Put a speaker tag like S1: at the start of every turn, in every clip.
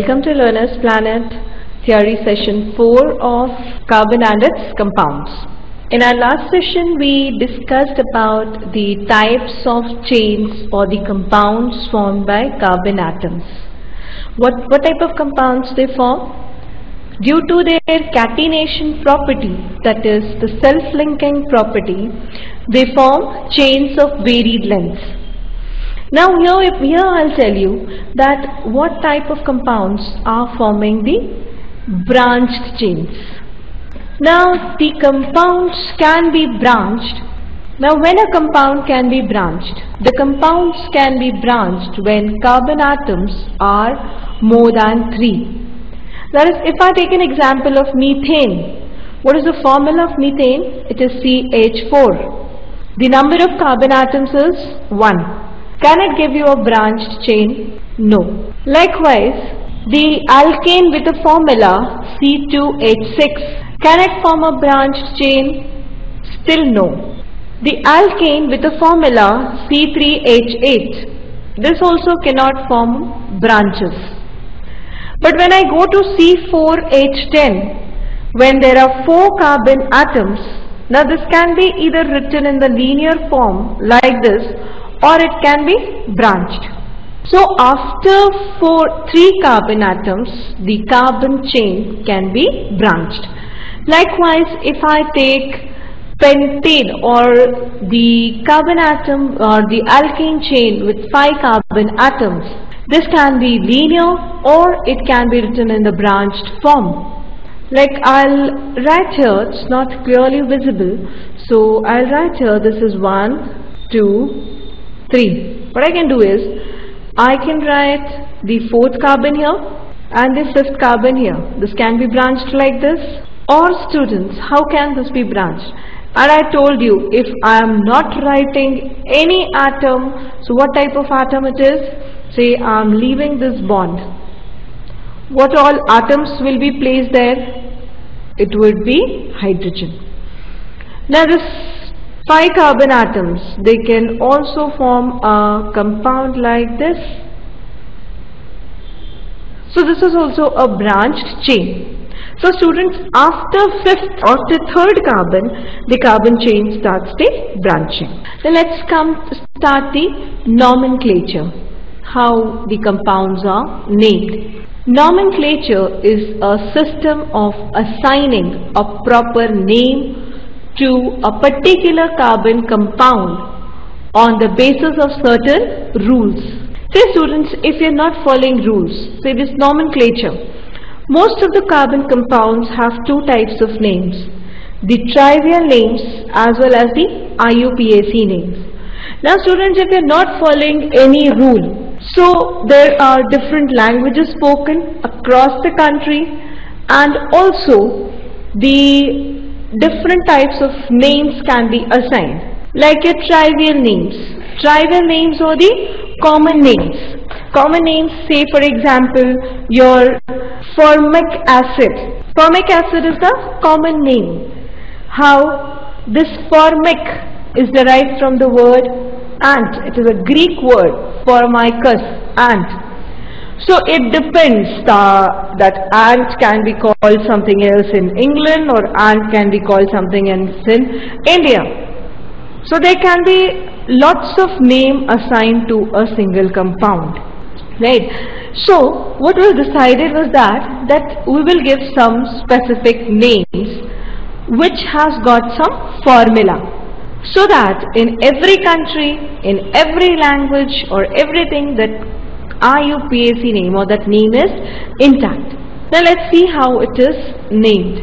S1: Welcome to Learner's Planet Theory Session 4 of Carbon and its Compounds. In our last session we discussed about the types of chains or the compounds formed by carbon atoms. What type of compounds they form? Due to their catenation property, that is the self-linking property, they form chains of varied lengths. Now here I'll tell you that what type of compounds are forming the branched chains. Now the compounds can be branched. Now when a compound can be branched? The compounds can be branched when carbon atoms are more than 3. That is, if I take an example of methane, what is the formula of methane? It is CH4. The number of carbon atoms is 1. Can it give you a branched chain? No. Likewise, the alkane with the formula C2H6, can it form a branched chain? Still no. The alkane with the formula C3H8, this also cannot form branches. But when I go to C4H10, when there are 4 carbon atoms, now this can be either written in the linear form like this, or it can be branched. So after 3 carbon atoms, the carbon chain can be branched. Likewise, if I take pentane or the carbon atom or the alkane chain with 5 carbon atoms, this can be linear or it can be written in the branched form. Like I'll write here, it's not clearly visible, so I'll write here, this is 1, 2, 3. What I can do is, I can write the 4th carbon here and the 5th carbon here. This can be branched like this. Or students, how can this be branched? And I told you, if I am not writing any atom, so what type of atom it is? Say I am leaving this bond. What all atoms will be placed there? It would be hydrogen. Now this 5 carbon atoms, they can also form a compound like this. So this is also a branched chain. So students, after 5th or the 3rd carbon, the carbon chain starts the branching. Then let's start the nomenclature, how the compounds are named. Nomenclature is a system of assigning a proper name to a particular carbon compound on the basis of certain rules. Say students, if you are not following rules, say this nomenclature, most of the carbon compounds have 2 types of names, the trivial names as well as the IUPAC names. Now students, if you are not following any rule, so there are different languages spoken across the country and also the different types of names can be assigned, like your trivial names. Trivial names are the common names. Common names, say for example, your formic acid. Formic acid is the common name. How this formic is derived from the word ant. It is a Greek word, formicus, ant. So it depends that ant can be called something else in England or ant can be called something else in India. So there can be lots of names assigned to a single compound, right? So what was decided was that we will give some specific names which has got some formula, so that in every country, in every language or everything, that IUPAC name or that name is intact. Now let's see how it is named.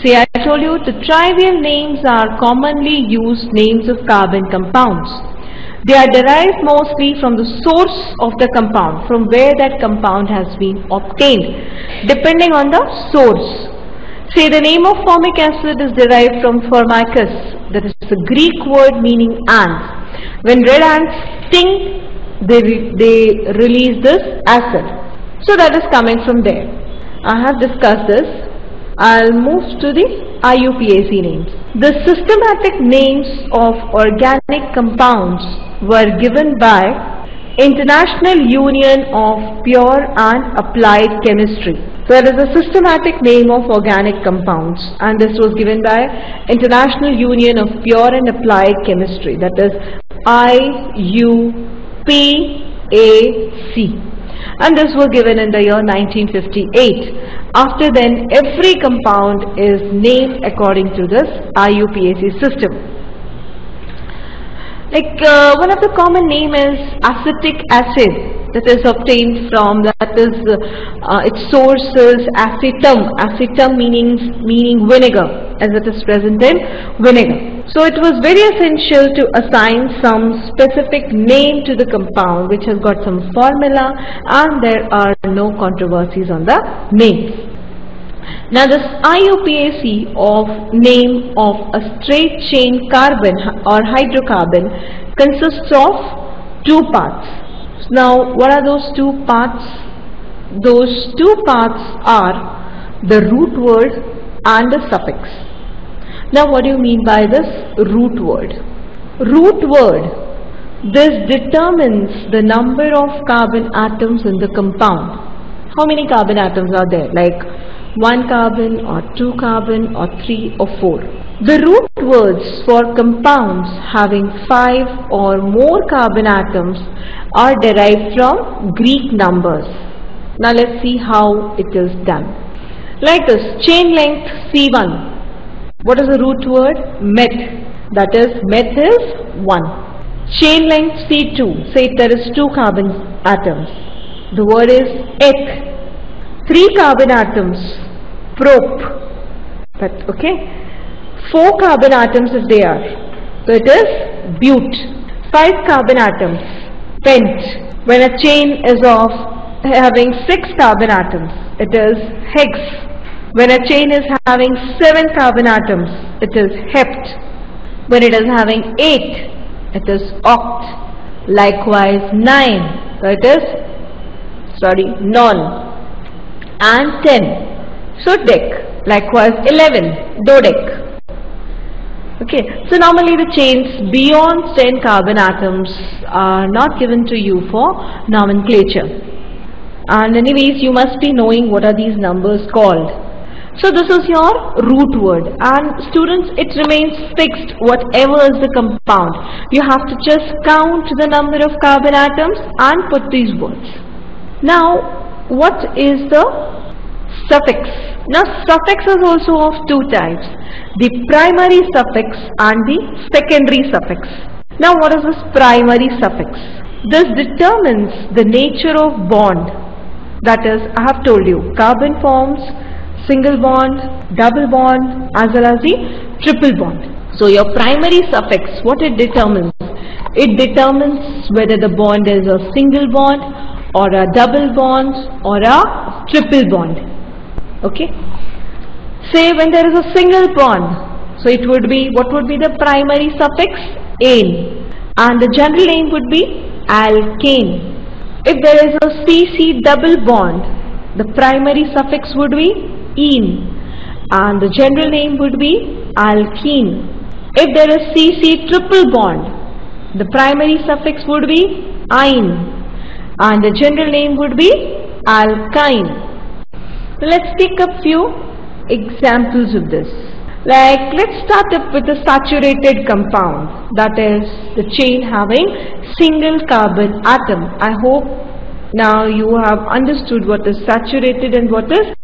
S1: See, I told you the trivial names are commonly used names of carbon compounds. They are derived mostly from the source of the compound, from where that compound has been obtained, depending on the source. Say the name of formic acid is derived from formicus, that is the Greek word meaning ant. When red ants sting, they release this acid. So that is coming from there. I have discussed this. I'll move to the IUPAC names. The systematic names of organic compounds were given by International Union of Pure and Applied Chemistry. So it is a systematic name of organic compounds, and this was given by International Union of Pure and Applied Chemistry, that is IUPAC. And this was given in the year 1958. After then, every compound is named according to this IUPAC system. Like one of the common name is acetic acid, that is obtained from, that is its source is acetum meaning vinegar, as it is present in vinegar. So it was very essential to assign some specific name to the compound which has got some formula, and there are no controversies on the names. Now this IUPAC of name of a straight chain carbon or hydrocarbon consists of two parts. Now what are those two parts? Those two parts are the root word and the suffix. Now what do you mean by this root word? Root word, this determines the number of carbon atoms in the compound. How many carbon atoms are there? Like 1 carbon or 2 carbon or 3 or 4. The root words for compounds having 5 or more carbon atoms are derived from Greek numbers. Now let's see how it is done. Like this, chain length C1. What is the root word? Meth. That is, meth is 1. Chain length C2. Say there is 2 carbon atoms. The word is eth. 3 carbon atoms, prop. But okay, 4 carbon atoms if they are, so it is but. 5 carbon atoms, pent. When a chain is of having 6 carbon atoms, it is hex. When a chain is having 7 carbon atoms, it is hept. When it is having 8, it is oct. Likewise 9, so it is non. And 10, so dec. Likewise 11, dodec. Okay, so normally the chains beyond 10 carbon atoms are not given to you for nomenclature. And anyways, you must be knowing what are these numbers called. So this is your root word, and students, it remains fixed whatever is the compound. You have to just count the number of carbon atoms and put these words. Now what is the suffix? Now suffix is also of two types, the primary suffix and the secondary suffix. Now what is this primary suffix? This determines the nature of bond. That is, I have told you, carbon forms single bond, double bond, as well as the triple bond. So your primary suffix, what it determines? It determines whether the bond is a single bond or a double bond or a triple bond. Okay, say when there is a single bond, so it would be, what would be the primary suffix? Ane, and the general name would be alkane. If there is a CC double bond, the primary suffix would be ene, and the general name would be alkene. If there is CC triple bond, the primary suffix would be yne'in, and the general name would be alkyne. Let's take a few examples of this. Like, let's start up with a saturated compound, that is the chain having single carbon atom. I hope now you have understood what is saturated and what is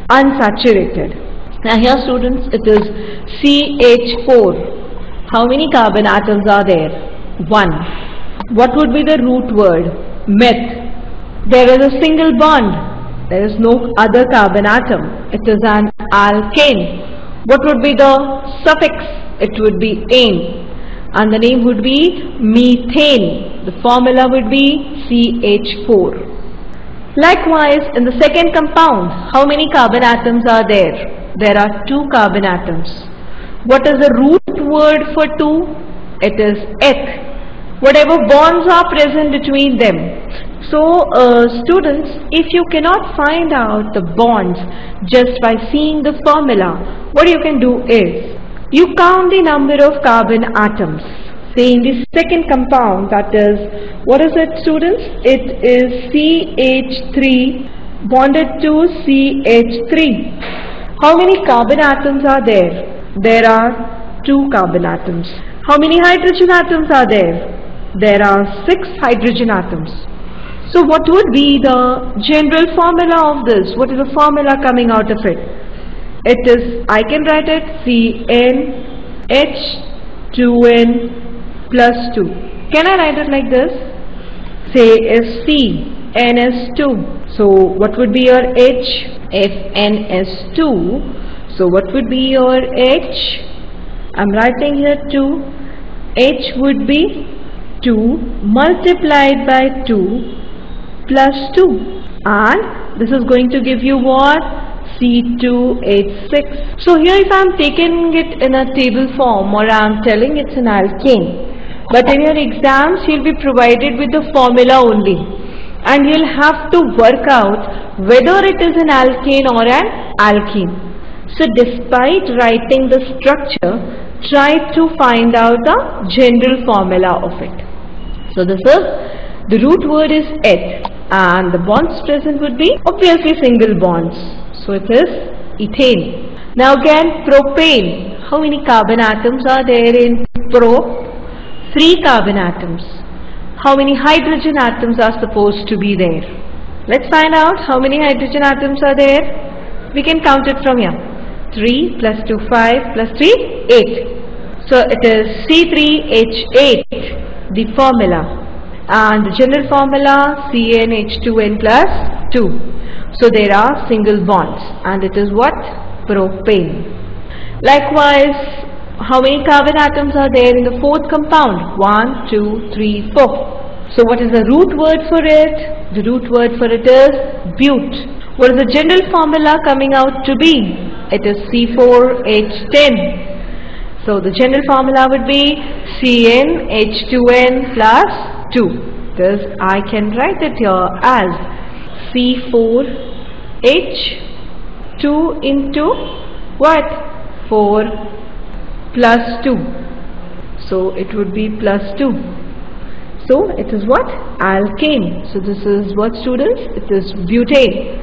S1: unsaturated. Now here students, it is CH4. How many carbon atoms are there? 1. What would be the root word? Meth. There is a single bond. There is no other carbon atom. It is an alkane. What would be the suffix? It would be ane, and the name would be methane. The formula would be CH4. Likewise, in the second compound, how many carbon atoms are there? There are 2 carbon atoms. What is the root word for 2? It is eth. Whatever bonds are present between them. So students, if you cannot find out the bonds just by seeing the formula, what you can do is, you count the number of carbon atoms. Say in the second compound, that is, what is it, students? It is CH3 bonded to CH3. How many carbon atoms are there? There are 2 carbon atoms. How many hydrogen atoms are there? There are 6 hydrogen atoms. So what would be the general formula of this? What is the formula coming out of it? It is, I can write it CnH2n plus 2. Can I write it like this? Say if C, N is 2. So what would be your H? If N is 2, so what would be your H? I'm writing here 2. H would be 2 multiplied by 2 plus 2. And this is going to give you what? C2H6. So here if I'm taking it in a table form, or I'm telling it's an alkane, but in your exams you'll be provided with the formula only, and you'll have to work out whether it is an alkane or an alkene. So despite writing the structure, try to find out the general formula of it. So this is, the root word is eth, and the bonds present would be obviously single bonds. So it is ethane. Now again, propane. How many carbon atoms are there in pro? 3 carbon atoms. How many hydrogen atoms are supposed to be there? Let's find out how many hydrogen atoms are there. We can count it from here. 3 plus 2, 5 plus 3, 8. So it is C3H8, the formula. And the general formula CnH2n plus 2. So there are single bonds, and it is what? Propane. Likewise, how many carbon atoms are there in the fourth compound? 1, 2, 3, 4. So what is the root word for it? The root word for it is bute. What is the general formula coming out to be? It is C4H10. So the general formula would be CnH2n plus 2. Thus I can write it here as C4H2 into what? 4 plus 2. So it would be plus 2. So it is what? Alkane. So this is what, students? It is butane.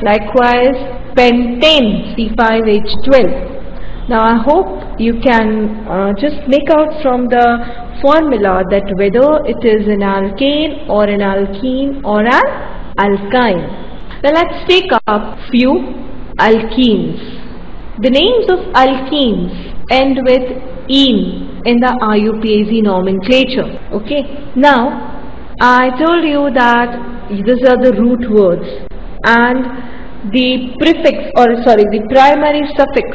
S1: Likewise, pentane, C5H12. Now I hope you can just make out from the formula that whether it is an alkane or an alkene or an alkyne. Now let's take up few alkenes. The names of alkenes end with -in in the IUPAC nomenclature. Okay. Now I told you that these are the root words, and the prefix, or sorry, the primary suffix.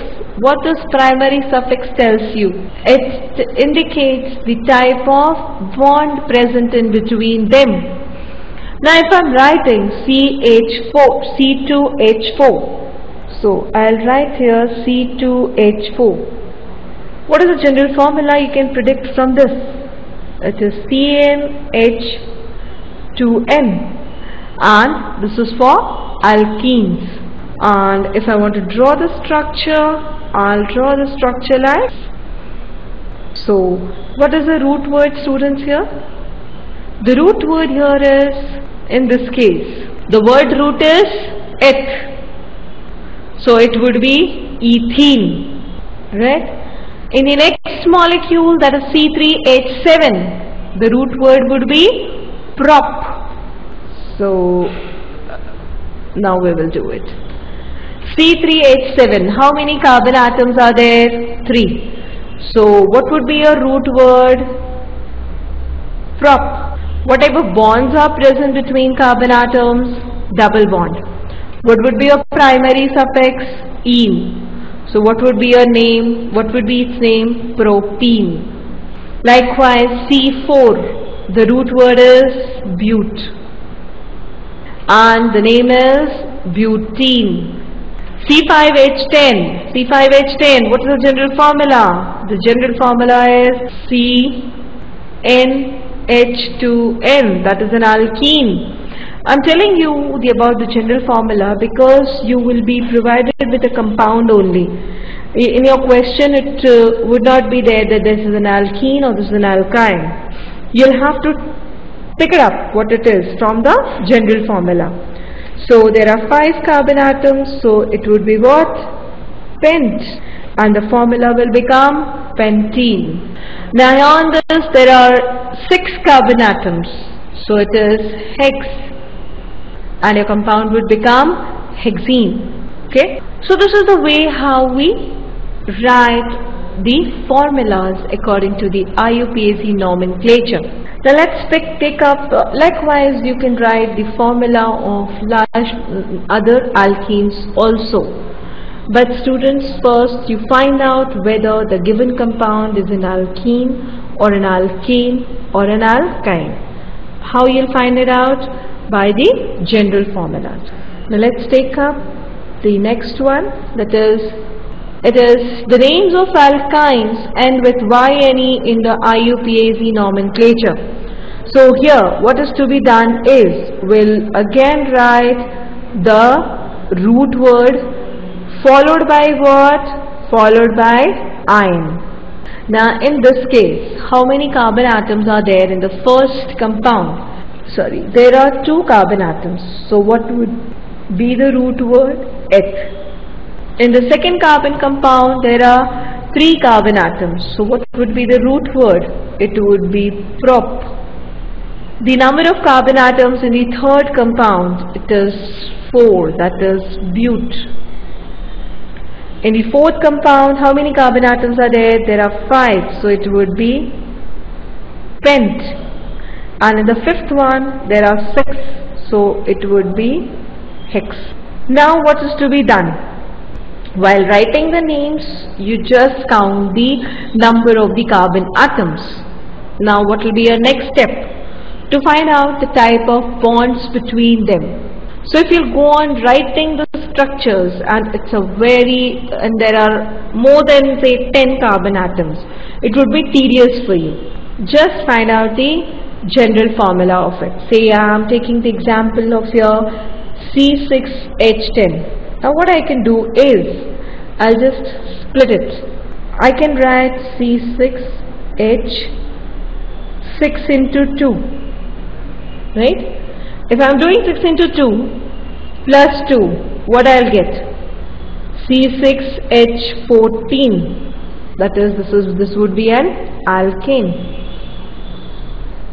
S1: What this primary suffix tells you? It indicates the type of bond present in between them. Now if I'm writing CH4, C2H4, so I'll write here C2H4. What is the general formula you can predict from this? It is CnH2n, and this is for alkenes. And if I want to draw the structure, I'll draw the structure like. So what is the root word, students, here? The root word here is, in this case, the word root is eth. So it would be ethene, right? In the next molecule, that is C3H7, the root word would be prop. So now we will do it. C3H7, how many carbon atoms are there? 3. So what would be your root word? Prop. What type of bonds are present between carbon atoms? Double bond. What would be your primary suffix? -ine. So what would be your name? What would be its name? Propene. Likewise, C4, the root word is bute, and the name is butene. C5H10, C5H10, what is the general formula? The general formula is CnH2n, that is an alkene. I'm telling you about the general formula because you will be provided with a compound only, In your question, it would not be there that this is an alkene or this is an alkyne. You'll have to pick it up what it is from the general formula. So there are 5 carbon atoms, so it would be what? Pent, and the formula will become pentene. Now on this there are 6 carbon atoms, so it is hex, and your compound would become hexene. Okay, so this is the way how we write the formulas according to the IUPAC nomenclature. Now let's take up, likewise you can write the formula of large other alkenes also. But students, first you find out whether the given compound is an alkene or an alkane or an alkyne. How you'll find it out? By the general formulas. Now let's take up the next one, that is, it is the names of alkynes end with yne in the IUPAC nomenclature. So here what is to be done is, we'll again write the root word followed by what? Followed by "-ine". Now in this case, how many carbon atoms are there in the first compound? Sorry, there are 2 carbon atoms. So what would be the root word? "eth". In the second carbon compound, there are 3 carbon atoms. So what would be the root word? It would be "prop". The number of carbon atoms in the third compound, it is 4, that is "but". In the fourth compound, how many carbon atoms are there? There are 5, so it would be "pent". And in the fifth one, there are 6, so it would be "hex". Now what is to be done? While writing the names, you just count the number of the carbon atoms. Now what will be your next step? To find out the type of bonds between them. So if you go on writing the structures, and there are more than say 10 carbon atoms, it would be tedious for you. Just find out the general formula of it. Say I am taking the example of your C6H10. Now what I can do is, I'll just split it. I can write C6H 6 into 2, right? If I am doing 6 into 2 plus 2, what I'll get? C6H14. That is, this would be an alkane.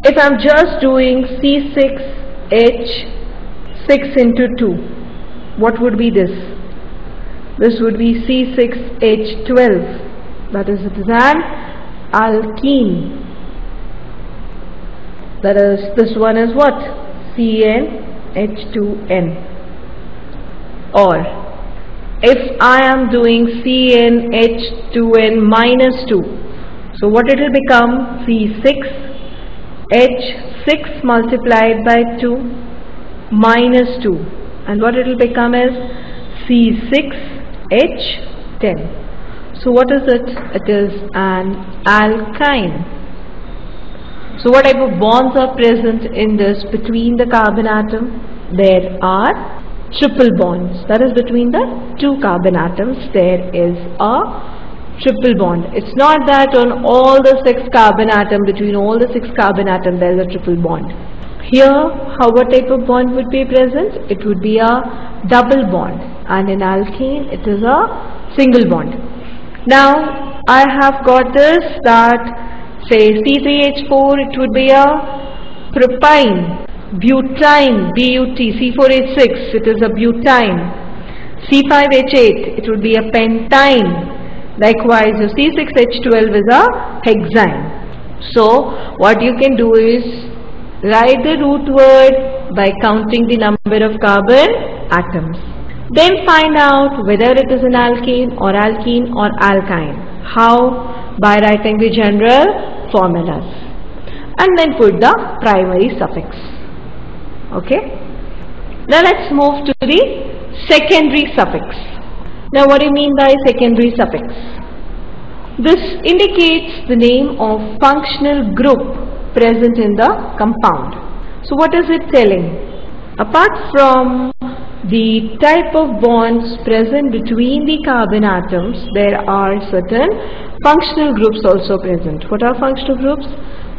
S1: If I'm just doing C6H 6 into 2, what would be this? This would be C6H12. That is, it is an alkene. That is, this one is what? CnH2n. Or if I am doing CnH2n minus 2, so what it will become? C6H6 multiplied by 2 minus 2, and what it will become is C6H10. So what is it? It is an alkyne. So what type of bonds are present in this between the carbon atom? There are triple bonds. That is, between the 2 carbon atoms there is a triple bond. It's not that on all the 6 carbon atoms, between all the 6 carbon atoms there is a triple bond. Here, what type of bond would be present? It would be a double bond, and in alkene it is a single bond. Now I have got this, that say C3H4, it would be a propyne. Butene, BUT, C4H6, it is a butene. C5H8, it would be a pentyne. Likewise, your C6H12 is a hexane. So what you can do is write the root word by counting the number of carbon atoms. Then find out whether it is an alkane or alkyne. How? By writing the general formulas, and then put the primary suffix. Okay. Now let's move to the secondary suffix. Now what do you mean by secondary suffix? This indicates the name of functional group present in the compound. So what is it telling? Apart from the type of bonds present between the carbon atoms, there are certain functional groups also present. What are functional groups?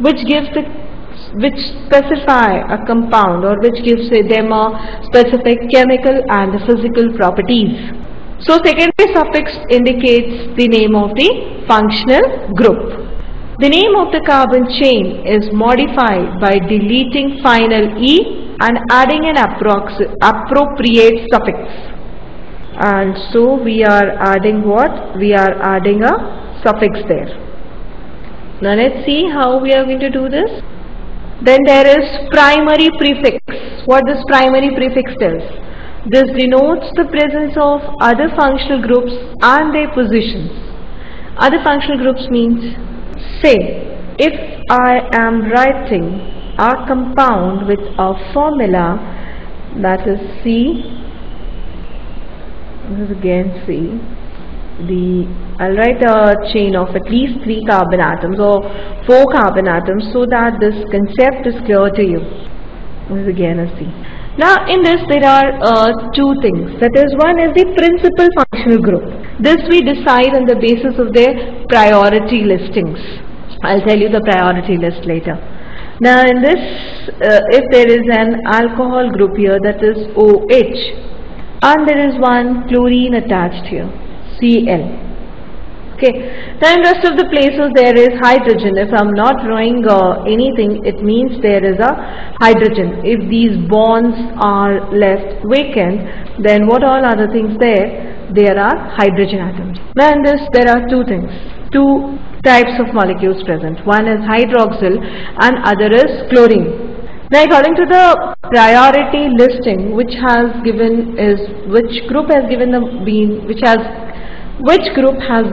S1: Which specify a compound, or which gives them a specific chemical and physical properties. So secondary suffix indicates the name of the functional group. The name of the carbon chain is modified by deleting final E and adding an appropriate suffix. And so we are adding what? We are adding a suffix there. Now let's see how we are going to do this. Then there is primary prefix. What this primary prefix tells? This denotes the presence of other functional groups and their positions. Other functional groups means, say, if I am writing a compound with a formula that is C, this is again C, I'll write a chain of at least 3 carbon atoms or 4 carbon atoms so that this concept is clear to you. This is again a C. Now in this there are two things. That is, one is the principal functional group. This we decide on the basis of their priority listings. I'll tell you the priority list later. Now in this, if there is an alcohol group here, that is OH, and there is one chlorine attached here, Cl. Okay. Now in rest of the places there is hydrogen. If I'm not drawing anything, it means there is a hydrogen. If these bonds are left vacant, then what all other things there are hydrogen atoms. Now in this there are two things, two types of molecules present. One is hydroxyl and other is chlorine. Now according to the priority listing, which group has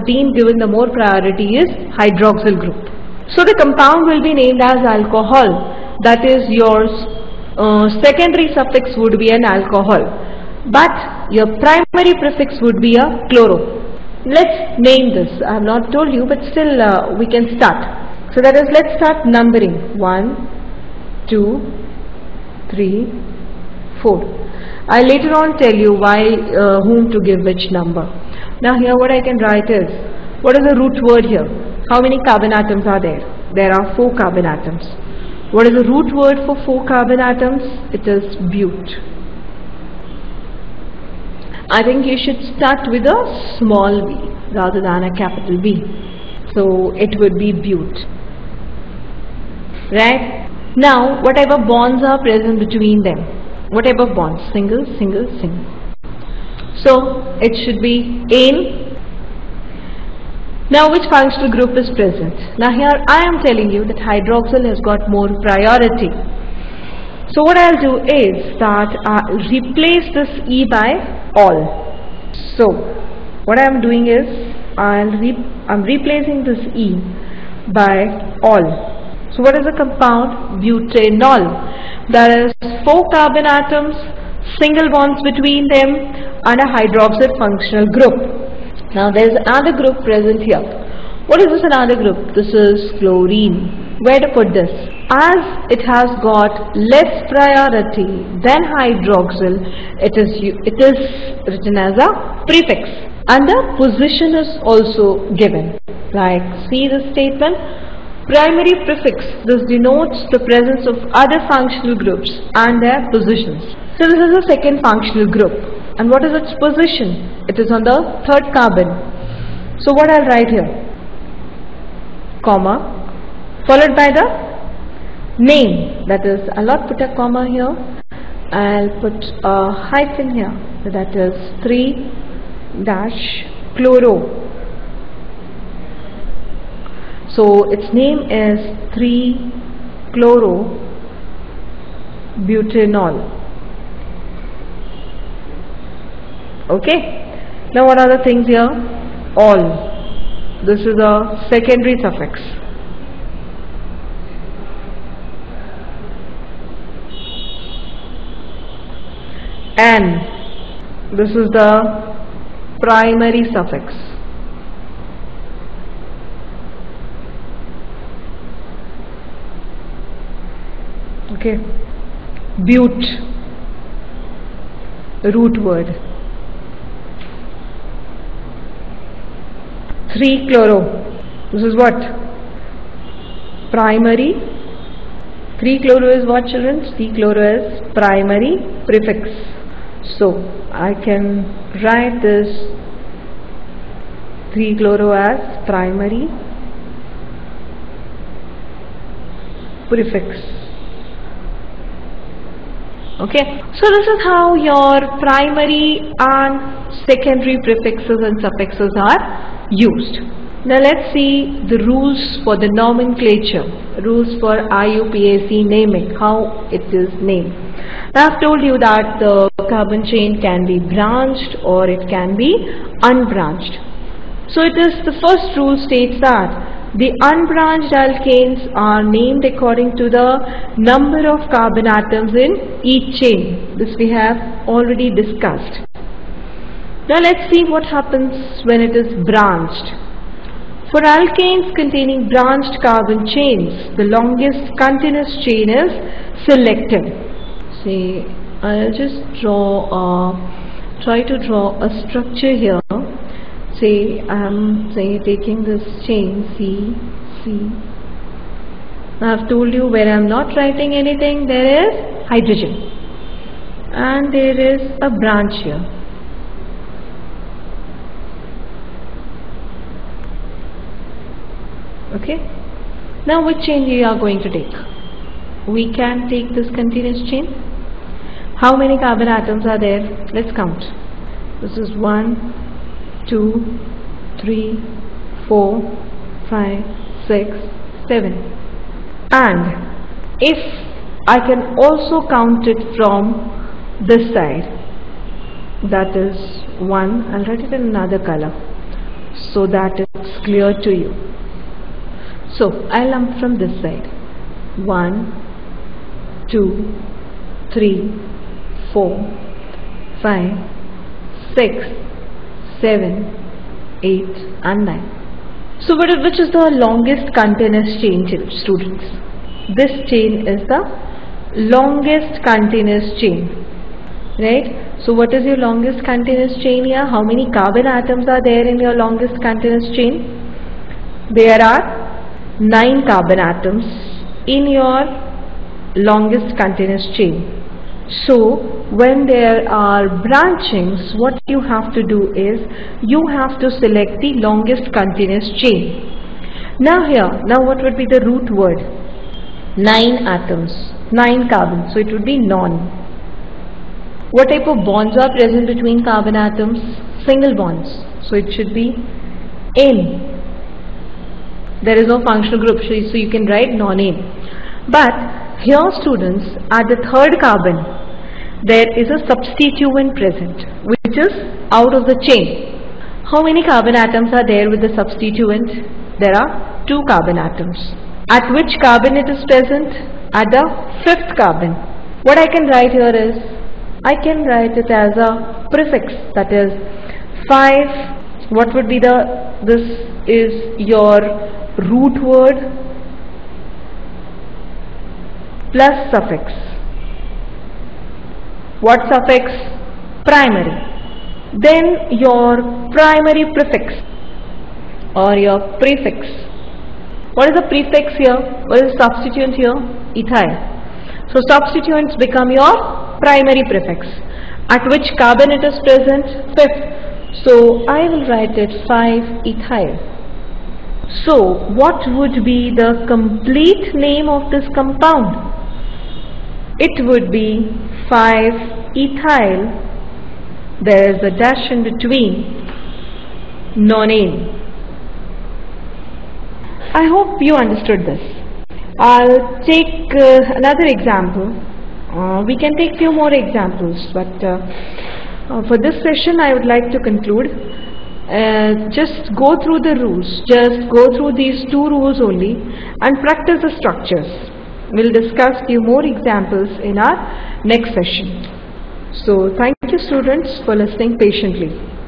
S1: been given the more priority is hydroxyl group. So the compound will be named as alcohol. That is, your secondary suffix would be an alcohol, but your primary prefix would be a chloro. Let's name this. I have not told you, but still we can start. So that is, let's start numbering. 1, 2, 3, 4. I'll later on tell you why, whom to give which number. Now here what I can write is, what is the root word here? How many carbon atoms are there? There are 4 carbon atoms. What is the root word for 4 carbon atoms? It is bute. I think you should start with a small b rather than a capital B. So it would be bute. Right? Now what type of bonds are present between them? What type of bonds? Single, single, single. So it should be ane. Now which functional group is present? Now here I am telling you that hydroxyl has got more priority. So what I'll do is that I'll replace this E by all. So what I'm doing is I'm replacing this E by all. So what is the compound? Butanol. There is 4 carbon atoms, single bonds between them, and a hydroxyl functional group. Now there is another group present here. What is this another group? This is chlorine. Where to put this? As it has got less priority than hydroxyl, it is written as a prefix, and the position is also given. Like, see the statement? Primary prefix. This denotes the presence of other functional groups and their positions. So this is the second functional group. And what is its position? It is on the 3rd carbon. So what I'll write here? Comma, followed by the name. That is, I'll not put a comma here. I'll put a hyphen here. So that is 3-chloro. So its name is 3-chloro-butanol. Okay. Now what are the things here? All. This is a secondary suffix. And this is the primary suffix. Okay. Bute. root word. 3-chloro. This is what? Primary. 3-chloro is what, children? 3-chloro is primary prefix. So I can write this 3-chloro as primary prefix. Okay, so this is how your primary and secondary prefixes and suffixes are used. Now let's see the rules for the nomenclature, rules for IUPAC naming, how it is named. Now I've told you that the carbon chain can be branched or it can be unbranched. So it is, the first rule states that the unbranched alkanes are named according to the number of carbon atoms in each chain. This we have already discussed. Now let's see what happens when it is branched. For alkanes containing branched carbon chains, the longest continuous chain is selected. See, I'll just try to draw a structure here. Say I'm taking this chain C. I've told you where I'm not writing anything, there is hydrogen and there is a branch here. Okay, now which chain we are going to take? We can take this continuous chain. How many carbon atoms are there? Let's count. This is 1, 2, 3, 4, 5, 6, 7. And if I can also count it from this side, that is 1, I'll write it in another color so that it's clear to you. So I'll lump from this side. 1, 2, 3, 4, 5, 6, 7, 8 and 9. So which is the longest continuous chain, students? This chain is the longest continuous chain, right? So what is your longest continuous chain here? How many carbon atoms are there in your longest continuous chain? There are 9 carbon atoms in your longest continuous chain. So when there are branchings, what you have to do is you have to select the longest continuous chain. Now what would be the root word? 9 atoms, 9 carbons, so it would be non. What type of bonds are present between carbon atoms? Single bonds, so it should be in. There is no functional group, so you can write non-in. But here, students, at the third carbon, there is a substituent present, which is out of the chain. How many carbon atoms are there with the substituent? There are 2 carbon atoms. At which carbon it is present? At the 5th carbon. What I can write here is, I can write it as a prefix, that is 5. What would be this is your root word plus suffix. What suffix? Primary. Then your primary prefix or your prefix. What is the prefix here? What is the substituent here? Ethyl. So substituents become your primary prefix. At which carbon it is present? 5th. So I will write it 5-ethyl. So what would be the complete name of this compound? It would be 5-ethyl, there is a dash in between, nonane. I hope you understood this. I'll take another example. We can take few more examples, but for this session I would like to conclude. Just go through the rules, just go through these 2 rules only and practice the structures. We'll discuss few more examples in our next session. So thank you, students, for listening patiently.